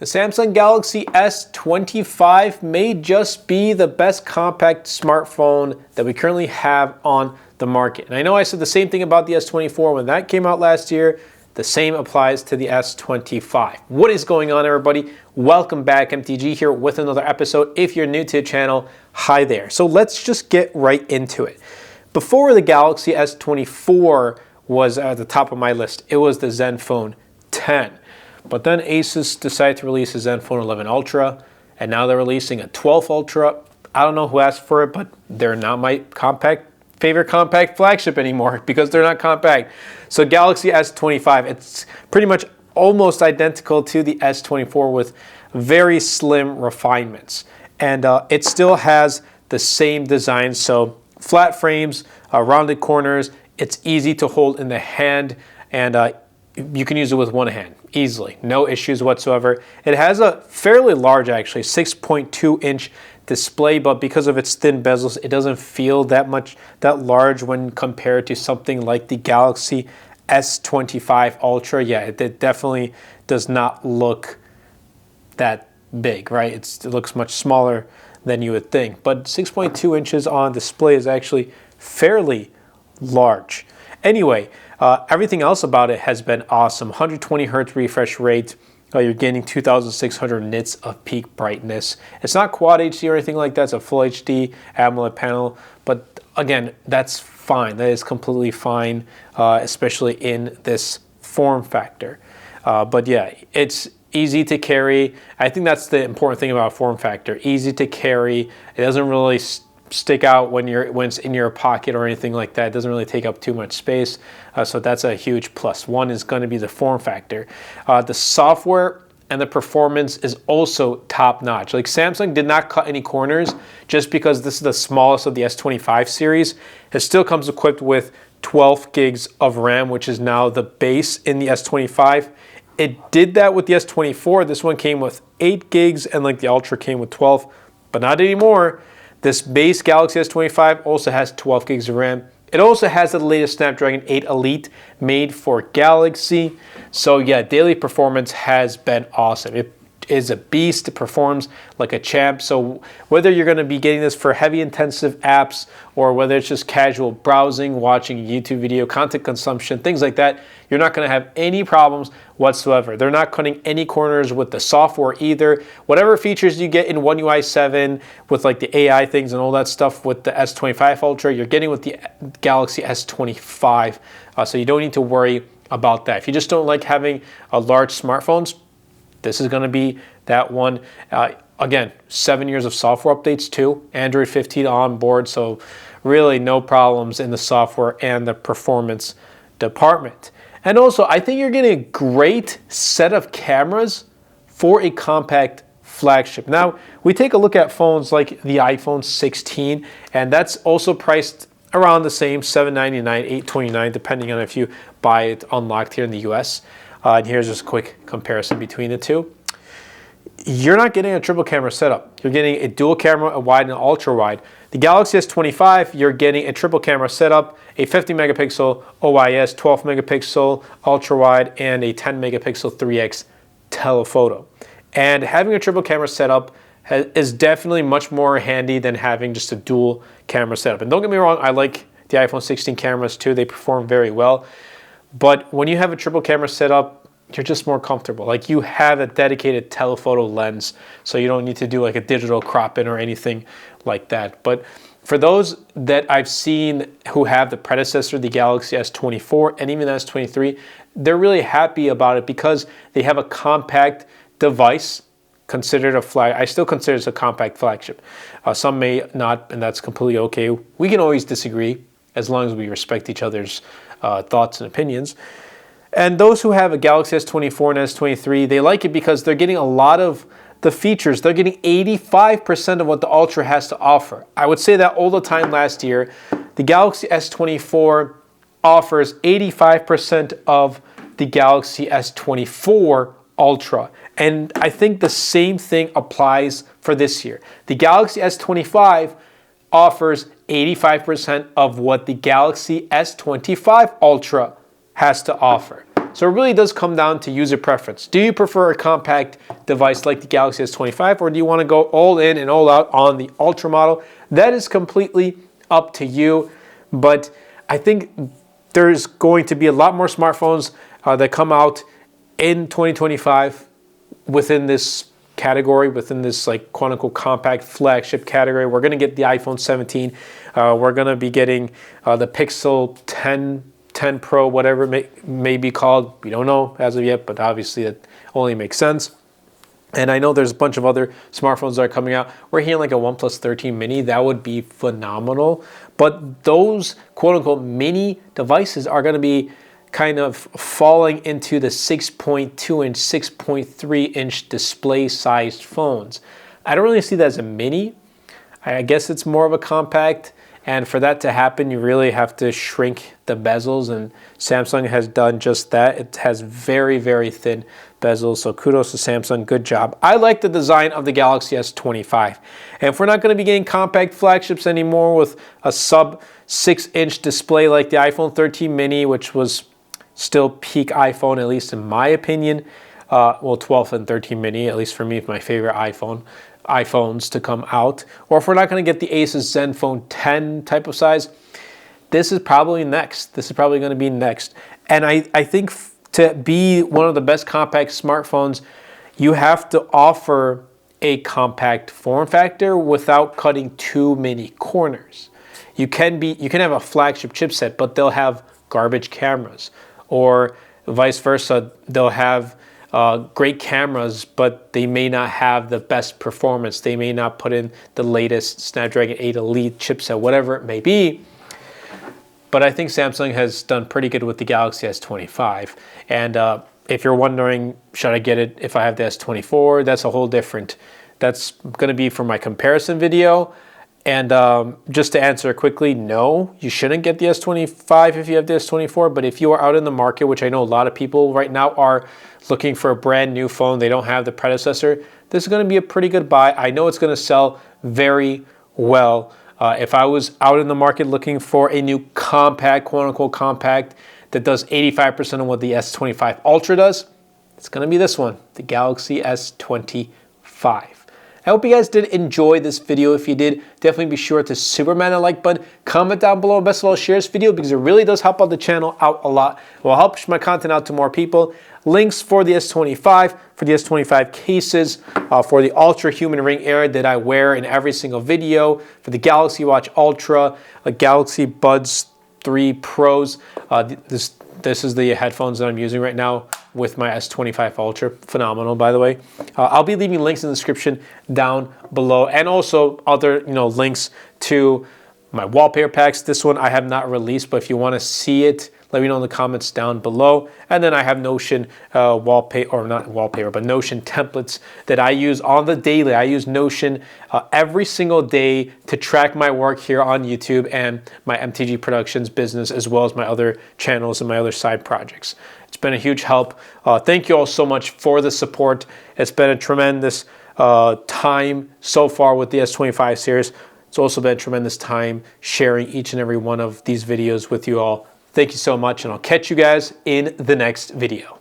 The Samsung Galaxy S25 may just be the best compact smartphone that we currently have on the market. And I know I said the same thing about the S24 when that came out last year. The same applies to the S25. What is going on, everybody? Welcome back. MTG here with another episode. If you're new to the channel, hi there. So let's just get right into it. Before the Galaxy S24 was at the top of my list, it was the Zenfone 10. But then Asus decided to release a Zenfone 11 Ultra, and now they're releasing a 12 Ultra. I don't know who asked for it, but they're not my favorite compact flagship anymore because they're not compact. So Galaxy S25, it's pretty much almost identical to the S24 with very slim refinements. And it still has the same design, so flat frames, rounded corners. It's easy to hold in the hand, and you can use it with one hand easily, no issues whatsoever. It has a fairly large, actually, 6.2-inch display, but because of its thin bezels, it doesn't feel that large when compared to something like the Galaxy S25 Ultra. Yeah, it definitely does not look that big, right? It looks much smaller than you would think, but 6.2 inches on display is actually fairly large. Anyway, everything else about it has been awesome. 120 hertz refresh rate. You're getting 2,600 nits of peak brightness. It's not Quad HD or anything like that. It's a Full HD AMOLED panel. But again, that's fine. That is completely fine, especially in this form factor. But yeah, it's easy to carry. I think that's the important thing about form factor. Easy to carry. It doesn't really stick out when it's in your pocket or anything like that. It doesn't really take up too much space, so that's a huge plus. One is going to be the form factor. The software and the performance is also top notch. Like, Samsung did not cut any corners just because this is the smallest of the S25 series. It still comes equipped with 12 gigs of RAM, which is now the base in the S25. It did that with the S24. This one came with 8 gigs, and like the Ultra came with 12, but not anymore. This base Galaxy S25 also has 12 gigs of RAM. It also has the latest Snapdragon 8 Elite made for Galaxy. So yeah, daily performance has been awesome. It is a beast. It performs like a champ. So whether you're going to be getting this for heavy intensive apps or whether it's just casual browsing, watching a YouTube video, content consumption, things like that, you're not going to have any problems whatsoever. They're not cutting any corners with the software either. Whatever features you get in One UI 7 with like the AI things and all that stuff with the S25 Ultra, you're getting with the Galaxy S25. So you don't need to worry about that. If you just don't like having a large smartphones, this is going to be that one. Again, 7 years of software updates too. Android 15 on board, so really no problems in the software and the performance department. And also, I think you're getting a great set of cameras for a compact flagship. Now, we take a look at phones like the iPhone 16, and that's also priced around the same, $799, $829, depending on if you buy it unlocked here in the US. And here's just a quick comparison between the two. You're not getting a triple camera setup. You're getting a dual camera, a wide and an ultra wide. The Galaxy S25, you're getting a triple camera setup, a 50 megapixel OIS, 12 megapixel ultra wide, and a 10 megapixel 3x telephoto. And having a triple camera setup is definitely much more handy than having just a dual camera setup. And don't get me wrong, I like the iPhone 16 cameras too. They perform very well. But when you have a triple camera setup, you're just more comfortable. Like, you have a dedicated telephoto lens, so you don't need to do like a digital crop in or anything like that. But for those that I've seen who have the predecessor, the Galaxy S24 and even the S23, they're really happy about it because they have a compact device considered a I still consider it a compact flagship. Some may not, and that's completely okay. We can always disagree as long as we respect each other's thoughts and opinions. And those who have a Galaxy S24 and S23, they like it because they're getting a lot of the features. They're getting 85% of what the Ultra has to offer. I would say that all the time last year. The Galaxy S24 offers 85% of the Galaxy S24 Ultra. And I think the same thing applies for this year. The Galaxy S25 offers 85% of what the Galaxy S25 Ultra has to offer. So it really does come down to user preference. Do you prefer a compact device like the Galaxy S25, or do you want to go all in and all out on the Ultra model? That is completely up to you, but I think there's going to be a lot more smartphones that come out in 2025 within this category, within this like quote unquote compact flagship category. We're going to get the iPhone 17. We're going to be getting the Pixel 10 Pro, whatever it may be called. We don't know as of yet, but obviously that only makes sense. And I know there's a bunch of other smartphones that are coming out. We're hearing like a OnePlus 13 mini. That would be phenomenal. But those quote unquote mini devices are going to be kind of falling into the 6.2 inch, 6.3 inch display sized phones. I don't really see that as a mini. I guess it's more of a compact. And for that to happen, you really have to shrink the bezels, and Samsung has done just that. It has very, very thin bezels, so kudos to Samsung, good job. I like the design of the Galaxy S25. And if we're not going to be getting compact flagships anymore with a sub 6-inch display like the iPhone 13 mini, which was still peak iPhone, at least in my opinion, well, 12 and 13 mini, at least for me, my favorite iPhones to come out, or if we're not going to get the Asus Zenfone 10 type of size, this is probably next. This is probably going to be next. And I think to be one of the best compact smartphones, you have to offer a compact form factor without cutting too many corners. You can have a flagship chipset, but they'll have garbage cameras, or vice versa. They'll have great cameras, but they may not have the best performance. They may not put in the latest Snapdragon 8 Elite chipset, whatever it may be. But I think Samsung has done pretty good with the Galaxy S25. And if you're wondering, should I get it if I have the S24? That's a whole different, that's going to be for my comparison video. And just to answer quickly, no, you shouldn't get the S25 if you have the S24. But if you are out in the market, which I know a lot of people right now are looking for a brand new phone, they don't have the predecessor, this is going to be a pretty good buy. I know it's going to sell very well. If I was out in the market looking for a new compact, quote unquote compact, that does 85% of what the S25 Ultra does, it's going to be this one, the Galaxy S25. I hope you guys did enjoy this video. If you did, definitely be sure to superman a like button, comment down below, and best of all, share this video because it really does help out the channel out a lot. It will help push my content out to more people. Links for the S25, for the S25 cases, for the Ultra Human Ring Air that I wear in every single video, for the Galaxy Watch Ultra, Galaxy Buds 3 Pros. This is the headphones that I'm using right now with my S25 Ultra. Phenomenal, by the way. I'll be leaving links in the description down below, and also other links to my wallpaper packs. This one I have not released, but if you want to see it, let me know in the comments down below. And then I have Notion wallpaper, or not wallpaper, but Notion templates that I use on the daily. I use Notion every single day to track my work here on YouTube and my MTG Productions business, as well as my other channels and my other side projects. It's been a huge help. Thank you all so much for the support. It's been a tremendous time so far with the S25 series. It's also been a tremendous time sharing each and every one of these videos with you all. Thank you so much, and I'll catch you guys in the next video.